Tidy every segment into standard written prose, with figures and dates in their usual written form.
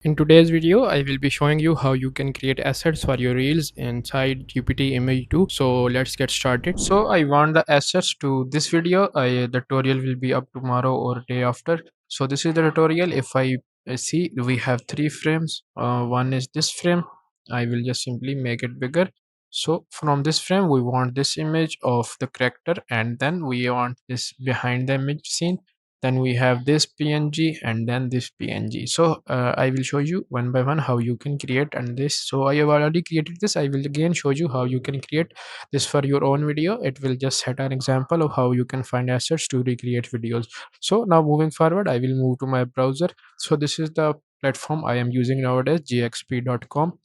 In today's video, I will be showing you how you can create assets for your reels inside GPT Image 2. So let's get started. So I want the assets to this video. The tutorial will be up tomorrow or day after. So this is the tutorial. If I see we have three frames. One is this frame. I will just simply make it bigger. So from this frame, we want this image of the character, and then we want this behind the image scene. Then we have this png and then this png. So I will show you one by one how you can create and this. So I have already created this. I will again show you how you can create this for your own video. It will just set an example of how you can find assets to recreate videos. So now moving forward, I will move to my browser. So this is the platform I am using nowadays, gxp.com.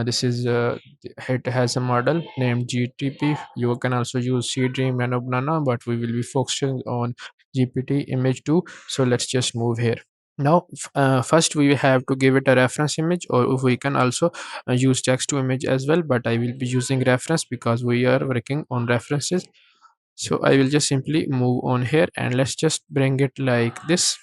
This is it has a model named gtp. You can also use cdream and banana, but we will be focusing on GPT Image 2. So let's just move here. Now, first we have to give it a reference image, or we can also use text to image as well. But I will be using reference because we are working on references. So I will just simply move on here and let's just bring it like this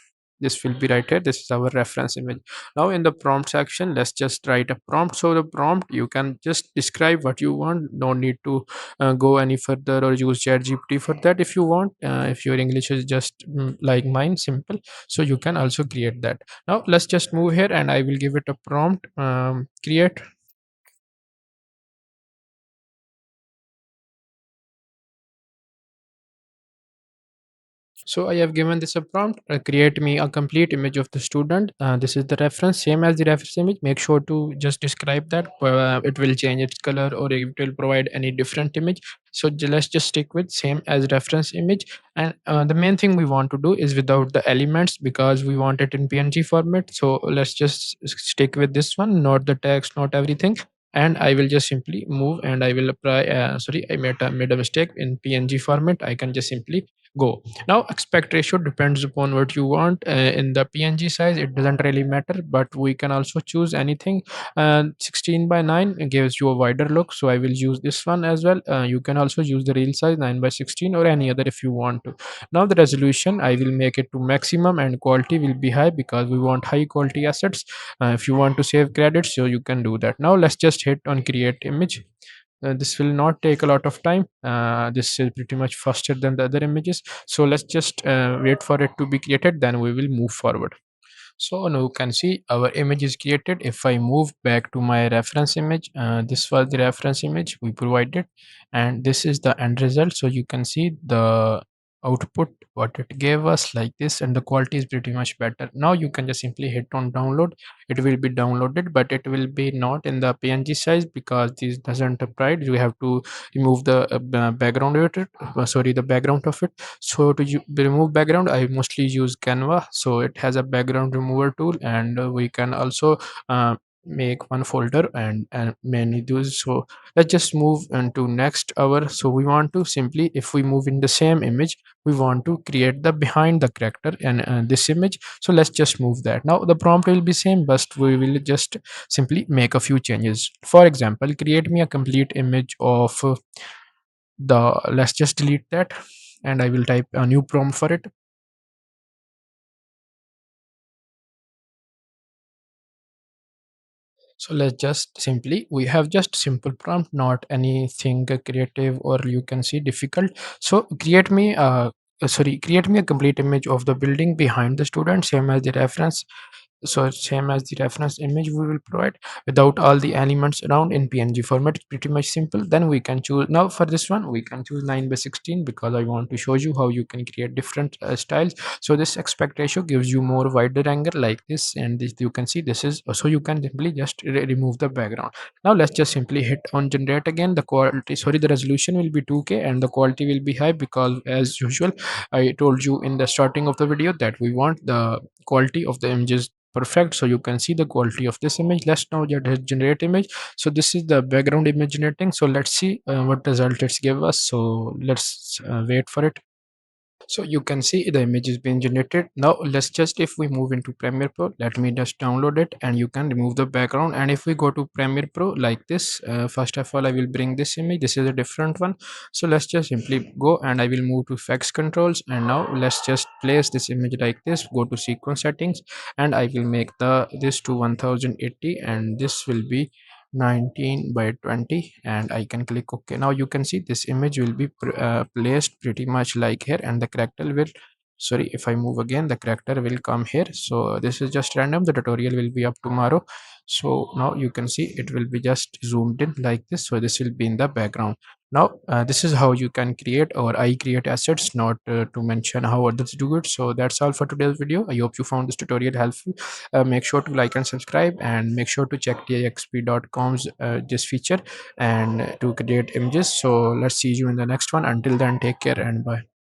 will be right here. This is our reference image. Now in the prompt section, let's just write a prompt. So the prompt, you can just describe what you want. No need to go any further or use chat gpt for that. If you want, if your english is just like mine, simple, so you can also create that. Now let's just move here and I will give it a prompt, create. So I have given this a prompt, create me a complete image of the student. This is the reference, same as the reference image. Make sure to just describe that. It will change its color or it will provide any different image. So let's just stick with same as reference image. And the main thing we want to do is without the elements because we want it in PNG format. So let's just stick with this one, not the text, not everything. And I will just simply move and I will apply. Sorry, I made a mistake in PNG format. I can just simply go. Now aspect ratio depends upon what you want. In the png size it doesn't really matter, but we can also choose anything. 16 by 9 gives you a wider look, so I will use this one as well. You can also use the real size 9 by 16 or any other if you want to. Now the resolution I will make it to maximum and quality will be high because we want high quality assets. If you want to save credits, so you can do that. Now let's just hit on create image. This will not take a lot of time. This is pretty much faster than the other images. So let's just wait for it to be created, then we will move forward. So now you can see our image is created. If I move back to my reference image, this was the reference image we provided, and this is the end result. So you can see the output what it gave us like this, and the quality is pretty much better. Now you can just simply hit on download. It will be downloaded, but it will be not in the png size because this doesn't apply. You have to remove the background of it, sorry, the background of it. So to remove background, I mostly use Canva. So it has a background remover tool, and we can also make one folder and many those. So let's just move into next hour. So we want to simply, if we move in the same image, we want to create the behind the character and this image. So let's just move that. Now the prompt will be same, but we will just simply make a few changes. For example, create me a complete image of the, let's just delete that and I will type a new prompt for it. So let's just simply, we have just simple prompt, not anything creative or you can see difficult. So create me create me a complete image of the building behind the student, same as the reference. So same as the reference image we will provide without all the elements around in png format. It's pretty much simple. Then we can choose, now for this one we can choose 9 by 16 because I want to show you how you can create different styles. So this aspect ratio gives you more wider angle like this, and this you can see this is, so you can simply just remove the background. Now let's just simply hit on generate again. The quality, sorry, the resolution will be 2K and the quality will be high because as usual I told you in the starting of the video that we want the quality of the images perfect. So you can see the quality of this image. Let's now just generate image. So this is the background image generating. So let's see what result it's give us. So let's wait for it. So you can see the image is being generated. Now let's just, if we move into Premiere Pro, let me just download it, and you can remove the background. And if we go to Premiere Pro like this, first of all I will bring this image. This is a different one. So let's just simply go, and I will move to effects controls, and now let's just place this image like this. Go to sequence settings, and I will make the this to 1080, and this will be 19 by 20, and I can click OK. Now you can see this image will be placed pretty much like here, and the character will, sorry, if I move again, the character will come here. So this is just random. The tutorial will be up tomorrow. So now you can see it will be just zoomed in like this. So this will be in the background. Now this is how you can create, or I create assets, not to mention how others do it. So that's all for today's video. I hope you found this tutorial helpful. Make sure to like and subscribe, and make sure to check tixp.com's this feature and to create images. So let's see you in the next one. Until then, take care and bye.